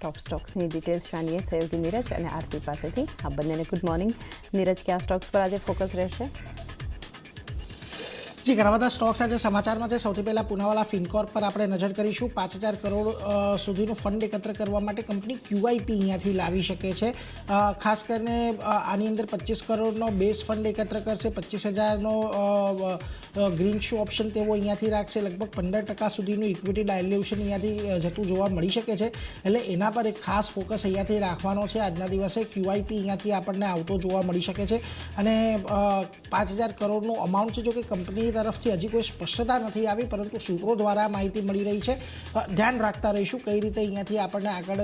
ટોપ સ્ટોક્સની details જાણીએ સહયોગી નીરજ અને આરતી પાસેથી. આ બંનેને ગુડ મોર્નિંગ. નીરજ, કયા સ્ટોક્સ પર આજે ફોકસ રહેશે? જી, ઘણા બધા સ્ટોક્સ આજે સમાચારમાં છે. સૌથી પહેલાં પૂનાવાલા ફિનકોર્પ પર આપણે નજર કરીશું. 5,000 કરોડ સુધીનું ફંડ એકત્ર કરવા માટે કંપની QIP અહીંયાથી લાવી શકે છે. ખાસ કરીને આની અંદર 25 કરોડનો બેઝ ફંડ એકત્ર કરશે, 25,000નો ગ્રીન શો ઓપ્શન તેઓ અહીંયાથી રાખશે. લગભગ 15% સુધીનું ઇક્વિટી ડાયલ્યુશન અહીંયાથી જતું જોવા મળી શકે છે. એટલે એના પર એક ખાસ ફોકસ અહીંયાથી રાખવાનો છે. આજના દિવસે QIP અહીંયાથી આપણને આવતો જોવા મળી શકે છે. અને 5,000 કરોડનું અમાઉન્ટ છે, જો કે કંપની તરફથી હજી કોઈ સ્પષ્ટતા નથી આવી, પરંતુ સૂત્રો દ્વારા માહિતી મળી રહી છે. ધ્યાન રાખતા રહીશું કઈ રીતે અહીંયાથી આપણને આગળ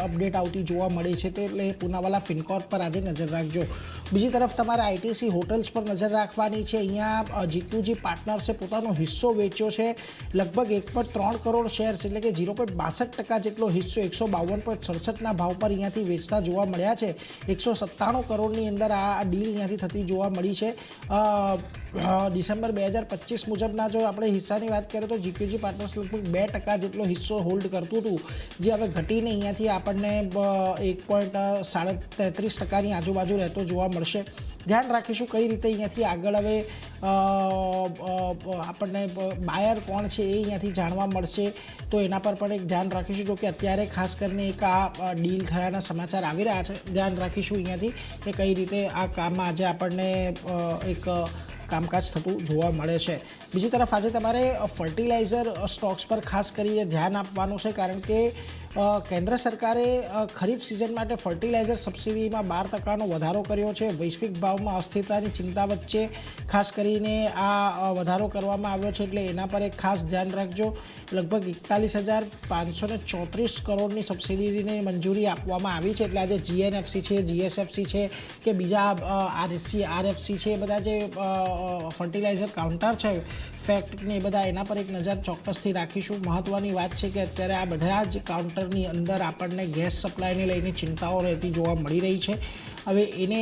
અપડેટ આવતી જોવા મળે છે. તે એટલે પૂનાવાલા ફિનકોર્પ પર આજે નજર રાખજો. બીજી તરફ તમારે ITC હોટલ્સ પર નજર રાખવાની છે. અહીંયા GQG પાર્ટનર્સે પોતાનો હિસ્સો વેચ્યો છે. લગભગ 1.3 કરોડ શેર્સ એટલે કે 0.62% જેટલો હિસ્સો 152.67ના ભાવ પર અહીંયાથી વેચતા જોવા મળ્યા છે. 197 કરોડની અંદર આ ડીલ અહીંયાથી થતી જોવા મળી છે. ડિસેમ્બર 2025 મુજબના જો આપણે હિસ્સાની વાત કરીએ તો GQG પાર્ટનર્સ લગભગ 2% જેટલો હિસ્સો હોલ્ડ કરતું હતું, જે હવે ઘટીને અહીંયાથી આપણને 1.33%ની આજુબાજુ રહેતો જોવા મળશે. ધ્યાન રાખીશું કઈ રીતે અહીંયાથી આગળ હવે આપણને બાયર કોણ છે એ અહીંયાથી જાણવા મળશે, તો એના પર પણ એક ધ્યાન રાખીશું. જો કે અત્યારે ખાસ કરીને એક આ ડીલ થયાના સમાચાર આવી રહ્યા છે. ધ્યાન રાખીશું અહીંયાથી કે કઈ રીતે આ કામમાં આજે આપણને એક કામકાજ થતું જોવા મળે છે. બીજી તરફ આજે તમારે ફર્ટિલાઇઝર સ્ટોક્સ પર ખાસ કરીને ધ્યાન આપવાનું છે, કારણ કે કેન્દ્ર સરકારે ખરીફ સિઝન માટે ફર્ટિલાઇઝર સબસિડીમાં 12%નો વધારો કર્યો છે. વૈશ્વિક ભાવમાં અસ્થિરતાની ચિંતા વચ્ચે ખાસ કરીને આ વધારો કરવામાં આવ્યો છે, એટલે એના પર એક ખાસ ધ્યાન રાખજો. લગભગ 41,534 કરોડની સબસિડીની મંજૂરી આપવામાં આવી છે. એટલે આજે GNFC છે, GSFC છે કે બીજા RFC છે, એ બધા જે ફર્ટિલાઇઝર કાઉન્ટર છે ફેક્ટને, એ બધા એના પર એક નજર ચોક્કસથી રાખીશું. મહત્ત્વની વાત છે કે અત્યારે આ બધા જ કાઉન્ટરની અંદર આપણને ગેસ સપ્લાયને લઈને ચિંતાઓ રહેતી જોવા મળી રહી છે. હવે એને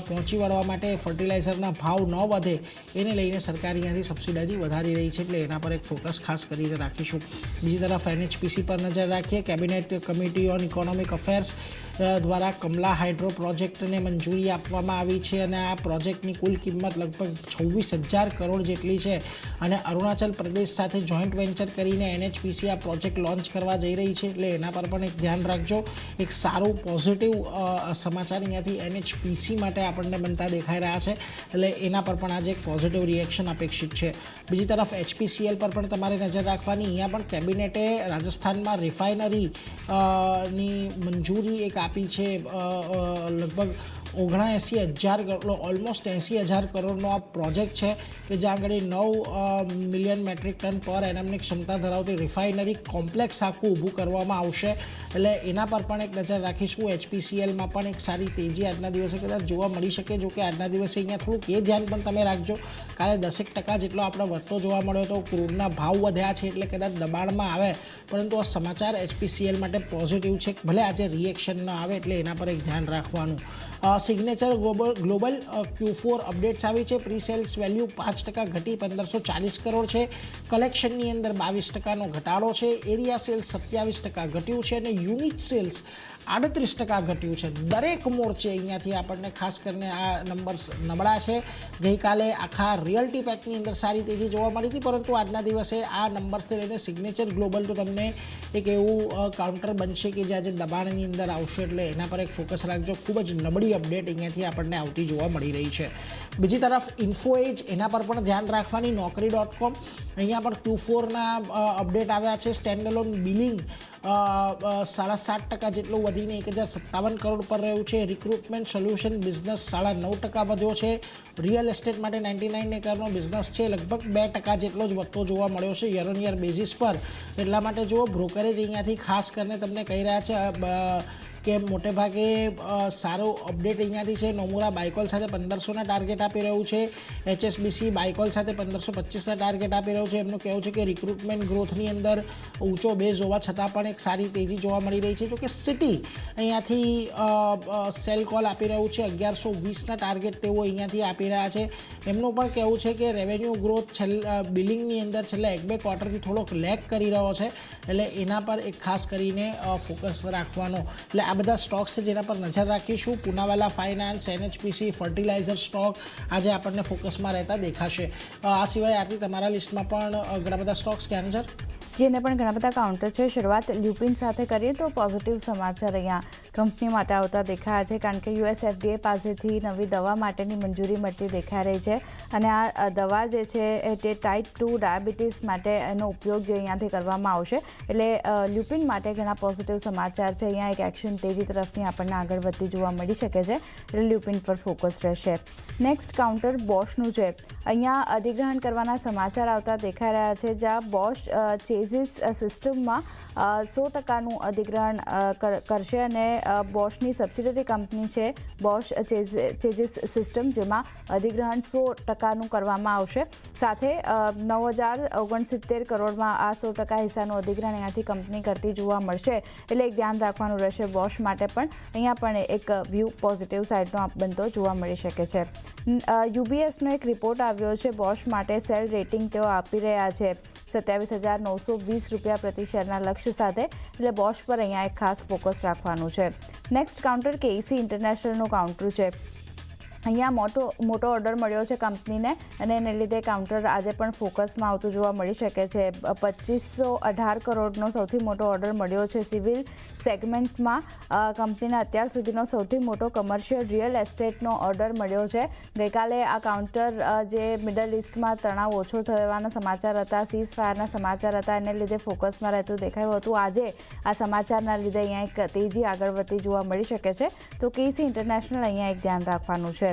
પહોંચી વળવા માટે ફર્ટિલાઇઝરના ભાવ ન વધે એને લઈને સરકાર અહીંયાથી સબસિડી વધારી રહી છે, એટલે એના પર એક ફોકસ ખાસ કરીને રાખીશું. બીજી તરફ NHPC પર નજર રાખીએ. Cabinet committee on economic affairs દ્વારા કમલા હાઇડ્રો પ્રોજેક્ટને મંજૂરી આપવામાં આવી છે, અને આ પ્રોજેક્ટની કુલ કિંમત લગભગ 26,000 કરોડ જેટલી છે. અને અરુણાચલ પ્રદેશ સાથે જોઈન્ટ વેન્ચર કરીને NHPC આ પ્રોજેક્ટ લોન્ચ કરવા જઈ રહી છે, એટલે એના પર પણ એક ધ્યાન રાખજો. એક સારું પોઝિટિવ સમાચાર અહીંયાથી NHPC માટે આપણને બનતા દેખાઈ રહ્યા છે, એટલે એના પર પણ આજે એક પોઝિટિવ રિએક્શન અપેક્ષિત છે. બીજી તરફ HPCL પર પણ તમારે નજર રાખવાની. અહીંયા પણ કેબિનેટે રાજસ્થાનમાં રિફાઇનરી ની મંજૂરી એક આપી છે. લગભગ 79,000 કરોડ, ઓલમોસ્ટ 80,000 કરોડનો આ પ્રોજેક્ટ છે કે જ્યાં આગળ 9 મિલિયન મેટ્રિક ટન પર એનમની ક્ષમતા ધરાવતી રિફાઇનરી કોમ્પ્લેક્સ આખું ઊભું કરવામાં આવશે, એટલે એના પર પણ એક નજર રાખીશું. HPCLમાં પણ એક સારી તેજી આજના દિવસે કદાચ જોવા મળી શકે. જો કે આજના દિવસે અહીંયા થોડુંક એ ધ્યાન પણ તમે રાખજો, કાલે 10% જેટલો આપણે વધતો જોવા મળ્યો તો ક્રૂડના ભાવ વધ્યા છે, એટલે કદાચ દબાણમાં આવે, પરંતુ આ સમાચાર HPCL માટે પોઝિટિવ છે. ભલે આજે રિએક્શન ન આવે, એટલે એના પર એક ધ્યાન રાખવાનું. સિગ્નેચર ગ્લોબલ Q4 અપડેટ્સ આવી છે. પ્રી સેલ્સ વેલ્યુ 5% ઘટી 1,540 કરોડ છે. કલેક્શનની અંદર 22%નો ઘટાડો છે. એરિયા સેલ્સ 27% ઘટ્યું છે, અને યુનિટ સેલ્સ 38% ઘટ્યું છે. દરેક મોરચે અહીંયાથી આપણને ખાસ કરીને આ નંબર્સ નબળા છે. ગઈકાલે આખા રિયલ્ટી પેકની અંદર સારી તેજી જોવા મળી હતી, પરંતુ આજના દિવસે આ નંબર્સને લઈને સિગ્નેચર ગ્લોબલ તો તમને એક એવું કાઉન્ટર બનશે કે જે આજે દબાણની અંદર આવશે, એટલે એના પર એક ફોકસ રાખજો. ખૂબ જ નબળી અપડેટ અહીંયાથી આપણને આવતી જોવા મળી રહી છે. બીજી તરફ ઇન્ફોએજ, એના પર પણ ધ્યાન રાખવાની. Naukri.com, અહીંયા પણ Q4ના અપડેટ આવ્યા છે. સ્ટેન્ડઅલોન બિલિંગ 7.5% જેટલું વધીને 1,057 કરોડ પર રહ્યું છે. રિક્રુટમેન્ટ સોલ્યુશન બિઝનેસ 9.5% વધ્યો છે. રિયલ એસ્ટેટ માટે 99 એકરનો બિઝનેસ છે, લગભગ 2% જેટલો જ વધતો જોવા મળ્યો છે યર ઓન યર બેઝિસ પર. એટલા માટે જુઓ, બ્રોકરેજ અહીંયાથી ખાસ કરીને તમને કહી રહ્યા છે કે મોટે ભાગે સારો અપડેટ અહીંયાથી છે. નોમુરા બાયકોલ સાથે 1500ના ટાર્ગેટ આપી રહ્યું છે. HSBC બાયકોલ સાથે 1525ના ટાર્ગેટ આપી રહ્યું છે. એમનું કહેવું છે કે રિક્રુટમેન્ટ ગ્રોથની અંદર ઊંચો બેઝ હોવા છતાં પણ એક સારી તેજી જોવા મળી રહી છે. જોકે સિટી અહીંયાથી સેલ કોલ આપી રહ્યું છે. 1120ના ટાર્ગેટ તેઓ અહીંયાથી આપી રહ્યા છે. એમનું પણ કહેવું છે કે રેવન્યુ ગ્રોથ બિલિંગની અંદર છેલ્લા 1-2 ક્વાર્ટરથી થોડોક લેગ કરી રહ્યો છે, એટલે એના પર એક ખાસ કરીને ફોકસ રાખવાનો. એટલે આ બધા સ્ટોક્સ છે જેના પર નજર રાખીશું. પૂનાવાલા ફાઇનાન્સ, NHPC, ફર્ટિલાઇઝર સ્ટોક આજે આપણને ફોકસમાં રહેતા દેખાશે. આ સિવાય આરતી તમારા લિસ્ટમાં પણ ઘણા બધા સ્ટોક્સ ક્યાં નજર? જેને પણ ઘણા બધા કાઉન્ટર છે. શરૂઆત લ્યુપિન સાથે કરીએ તો પોઝિટિવ સમાચાર અહીંયા કંપની માટે આવતા દેખાયા છે, કારણ કે US FDA પાસેથી નવી દવા માટેની મંજૂરી મળતી દેખાઈ રહી છે. અને આ દવા જે છે તે ટાઈપ 2 ડાયાબિટીસ માટે એનો ઉપયોગ જે અહીંયાથી કરવામાં આવશે. એટલે લ્યુપિન માટે ઘણા પોઝિટિવ સમાચાર છે. અહીંયા એક એક્શન તેજી તરફની આપણને આગળ વધતી જોવા મળી શકે છે, એટલે લ્યુપિન પર ફોકસ રહેશે. નેક્સ્ટ કાઉન્ટર બોશનું છે. અહીંયા અધિગ્રહણ કરવાના સમાચાર આવતા દેખાઈ રહ્યા છે, જ્યાં બોશ ચેઝિસ સિસ્ટમમાં 100%નું અધિગ્રહણ કરશે. અને બોશની સબસિડરી કંપની છે બોશ ચેઝિસ સિસ્ટમ, જેમાં અધિગ્રહણ 100%નું કરવામાં આવશે. સાથે 9069 કરોડમાં આ 100% હિસ્સાનું અધિગ્રહણ અહીંયાથી કંપની કરતી જોવા મળશે. એટલે એક ધ્યાન રાખવાનું રહેશે બોશ માટે પણ. અહીંયા પણ એક વ્યૂ પોઝિટિવ સાઇડનો બનતો જોવા મળી શકે છે. UBSનો એક રિપોર્ટ આવ્યો છે બોશ માટે. સેલ રેટિંગ તેઓ આપી રહ્યા છે 27,920 રૂપિયા પ્રતિ શેરના લક્ષ્ય સાથે. એટલે બોશ પર અહીંયા એક ખાસ ફોકસ રાખવાનું છે. નેક્સ્ટ કાઉન્ટર KEC ઇન્ટરનેશનલનું કાઉન્ટર છે. અહીંયા મોટો ઓર્ડર મળ્યો છે કંપનીને, અને એને લીધે કાઉન્ટર આજે પણ ફોકસમાં આવતું જોવા મળી શકે છે. 2518 કરોડનો સૌથી મોટો ઓર્ડર મળ્યો છે સિવિલ સેગમેન્ટમાં. કંપનીને અત્યાર સુધીનો સૌથી મોટો કમર્શિયલ રિયલ એસ્ટેટનો ઓર્ડર મળ્યો છે. ગઈકાલે આ કાઉન્ટર જે મિડલ ઇસ્ટમાં તણાવ ઓછો થવાના સમાચાર હતા, સીઝ ફાયરના સમાચાર હતા, એને લીધે ફોકસમાં રહેતું દેખાયું હતું. આજે આ સમાચારના લીધે અહીંયા એક તેજી આગળ વધતી જોવા મળી શકે છે. તો KEC ઇન્ટરનેશનલ અહીંયા એક ધ્યાન રાખવાનું છે.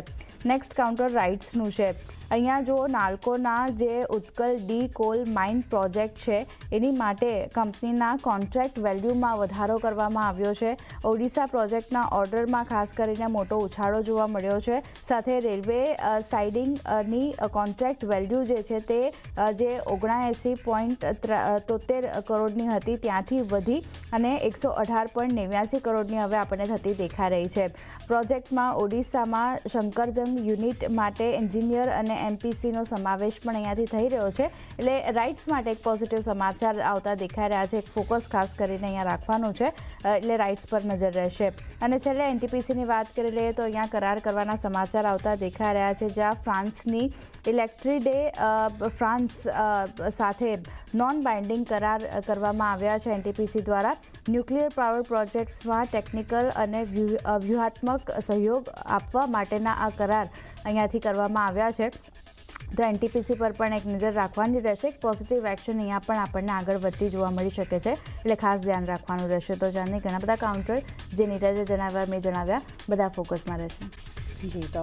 નેક્સ્ટ કાઉન્ટર રાઇટ્સનું છે. અહીંયા જો નાલ્કોના જે Utkal D call mine project છે એની માટે કંપનીના કોન્ટ્રાક્ટ વેલ્યુમાં વધારો કરવામાં આવ્યો છે. ઓડિશા પ્રોજેક્ટના ઓર્ડરમાં ખાસ કરીને મોટો ઉછાળો જોવા મળ્યો છે. સાથે રેલવે સાઇડિંગની કોન્ટ્રાક્ટ વેલ્યુ જે છે તે જે 79.73 કરોડની હતી ત્યાંથી વધી અને 118.89 કરોડની હવે આપણને થતી દેખાઈ રહી છે. પ્રોજેક્ટમાં ઓડિશામાં શંકરજંગ યુનિટ માટે એન્જિનિયર અને MPCનો સમાવેશ પણ અહીંયાથી થઈ રહ્યો છે. એટલે રાઇટ્સ માટે એક પોઝિટિવ સમાચાર આવતા દેખાઈ રહ્યા છે. એક ફોકસ ખાસ કરીને અહીંયા રાખવાનું છે, એટલે રાઇટ્સ પર નજર રહેશે. અને છેલ્લે NTPCની વાત કરી લઈએ તો અહીંયા કરાર કરવાના સમાચાર આવતા દેખાઈ રહ્યા છે, જ્યાં ફ્રાન્સની ઇલેક્ટ્રિડે ફ્રાન્સ સાથે નોન બાઇન્ડિંગ કરાર કરવામાં આવ્યા છે NTPC દ્વારા. ન્યુક્લિયર પાવર પ્રોજેક્ટ્સમાં ટેકનિકલ અને વ્યૂહાત્મક સહયોગ આપવા માટેના આ કરાર અહીંયાથી કરવામાં આવ્યા છે. તો NTPC પર પણ એક નજર રાખવાની રહેશે. એક પોઝિટિવ એક્શન અહીંયા પણ આપણને આગળ વધતી જોવા મળી શકે છે, એટલે ખાસ ધ્યાન રાખવાનું રહેશે. તો જાણની ઘણા બધા કાઉન્ટર જે નીરજે જણાવ્યા, મેં જણાવ્યા, બધા ફોકસમાં રહેશે. જી તો